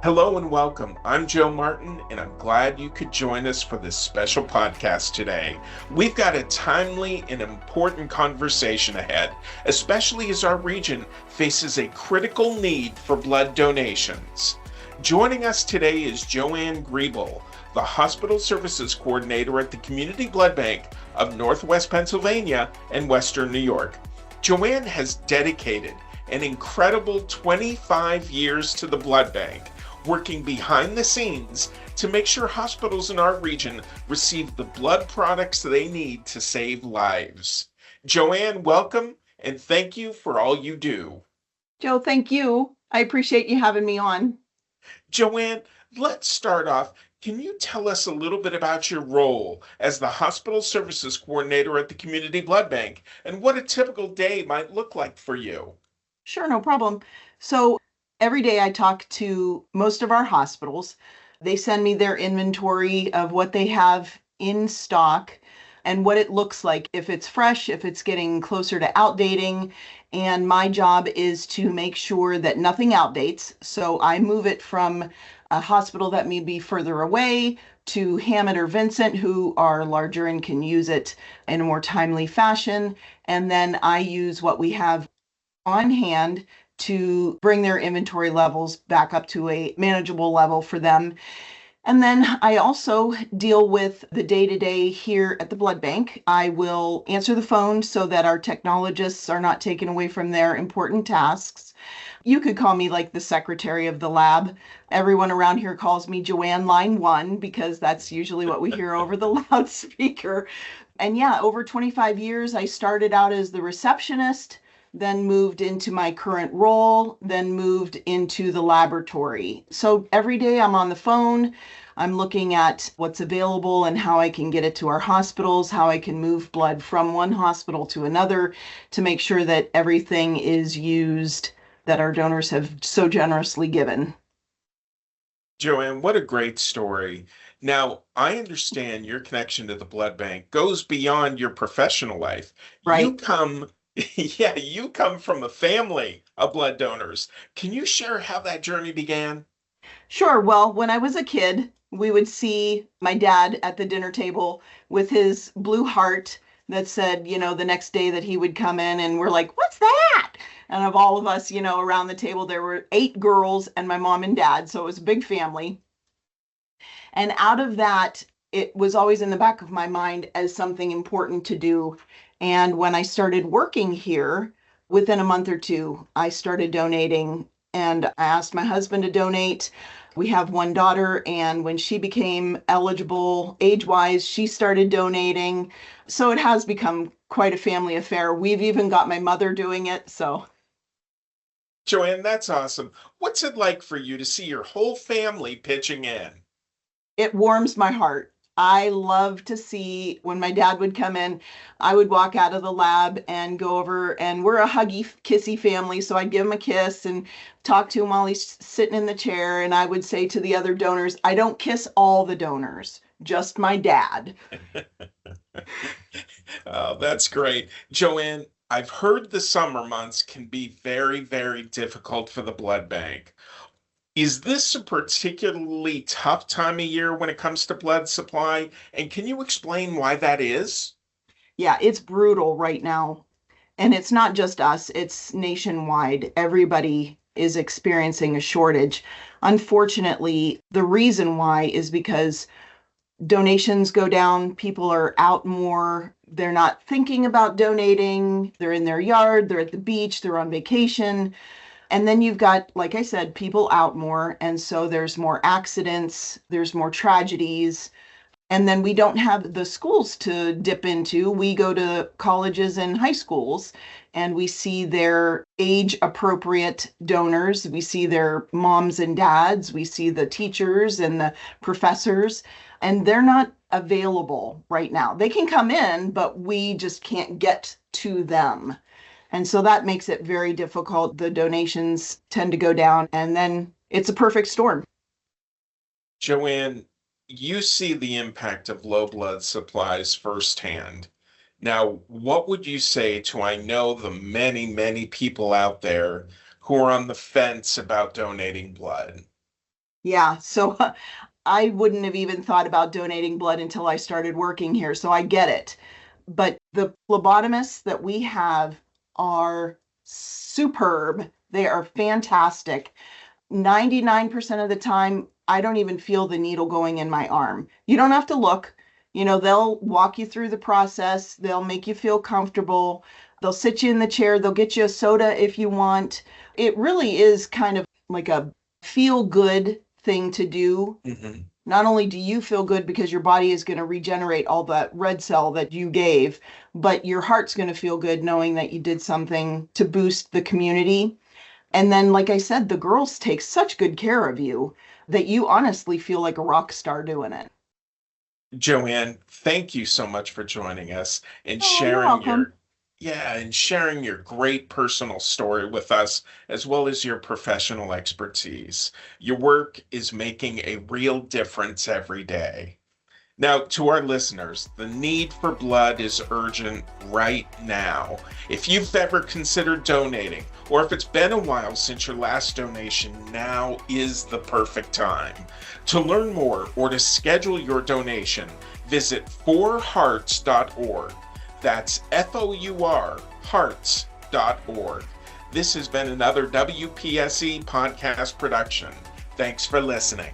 Hello and welcome. I'm Joe Martin, and I'm glad you could join us for this special podcast today. We've got a timely and important conversation ahead, especially as our region faces a critical need for blood donations. Joining us today is JoAnne Griebel, the Hospital Services Coordinator at the Community Blood Bank of Northwest Pennsylvania and Western New York. JoAnne has dedicated an incredible 25 years to the blood bank, working behind the scenes to make sure hospitals in our region receive the blood products they need to save lives. JoAnne, welcome, and thank you for all you do. Joe, thank you. I appreciate you having me on. JoAnne, let's start off. Can you tell us a little bit about your role as the Hospital Services Coordinator at the Community Blood Bank and what a typical day might look like for you? Sure, no problem. So every day I talk to most of our hospitals. They send me their inventory of what they have in stock and what it looks like, if it's fresh, if it's getting closer to outdating. And my job is to make sure that nothing outdates. So I move it from a hospital that may be further away to Hammett or Vincent, who are larger and can use it in a more timely fashion. And then I use what we have on hand to bring their inventory levels back up to a manageable level for them. And then I also deal with the day-to-day here at the blood bank. I will answer the phone so that our technologists are not taken away from their important tasks. You could call me like the secretary of the lab. Everyone around here calls me JoAnne Line 1 because that's usually what we hear over the loudspeaker. And yeah, over 25 years, I started out as the receptionist, then moved into my current role, then moved into the laboratory. So every day I'm on the phone, I'm looking at what's available and how I can get it to our hospitals, how I can move blood from one hospital to another to make sure that everything is used that our donors have so generously given. JoAnne, what a great story. Now, I understand your connection to the blood bank goes beyond your professional life. You Right? come, yeah, you come from a family of blood donors. Can you share how that journey began? Sure. Well, when I was a kid, we would see my dad at the dinner table with his blue heart that said, the next day that he would come in, and we're like, what's that? And of all of us, around the table, there were 8 girls and my mom and dad. So it was a big family. And out of that, it was always in the back of my mind as something important to do. And when I started working here, within a month or two, I started donating, and I asked my husband to donate. We have one daughter, and when she became eligible age-wise, she started donating. So it has become quite a family affair. We've even got my mother doing it. So JoAnne, that's awesome. What's it like for you to see your whole family pitching in? it warms my heart. I love to see when my dad would come in, I would walk out of the lab and go over, and we're a huggy, kissy family. So I'd give him a kiss and talk to him while he's sitting in the chair. And I would say to the other donors, I don't kiss all the donors, just my dad. Oh, that's great. JoAnne, I've heard the summer months can be very, very difficult for the blood bank. Is this a particularly tough time of year when it comes to blood supply? And can you explain why that is? Yeah, it's brutal right now. And it's not just us, it's nationwide. Everybody is experiencing a shortage. Unfortunately, the reason why is because donations go down, people are out more, they're not thinking about donating, they're in their yard, they're at the beach, they're on vacation. And then you've got, like I said, people out more. And so there's more accidents, there's more tragedies. And then we don't have the schools to dip into. We go to colleges and high schools and we see their age appropriate donors. We see their moms and dads. We see the teachers and the professors, and they're not available right now. They can come in, but we just can't get to them. And so that makes it very difficult. The donations tend to go down, and then it's a perfect storm. JoAnne, you see the impact of low blood supplies firsthand. Now, what would you say to I know the many, many people out there who are on the fence about donating blood? Yeah. So I wouldn't have even thought about donating blood until I started working here. So I get it. But the phlebotomists that we have are superb. They are fantastic. 99% of the time, I don't even feel the needle going in my arm. You don't have to look. They'll walk you through the process. They'll make you feel comfortable. They'll sit you in the chair. They'll get you a soda if you want. It really is kind of like a feel good thing to do. Mm-hmm. Not only do you feel good because your body is going to regenerate all that red cell that you gave, but your heart's going to feel good knowing that you did something to boost the community. And then, like I said, the girls take such good care of you that you honestly feel like a rock star doing it. JoAnne, thank you so much for joining us and Oh, you're sharing welcome. your great personal story with us as well as your professional expertise. Your work is making a real difference every day. Now, to our listeners, the need for blood is urgent right now. If you've ever considered donating, or if it's been a while since your last donation, now is the perfect time. To learn more or to schedule your donation, visit forhearts.org. That's FOUR hearts.org. This has been another WPSE podcast production. Thanks for listening.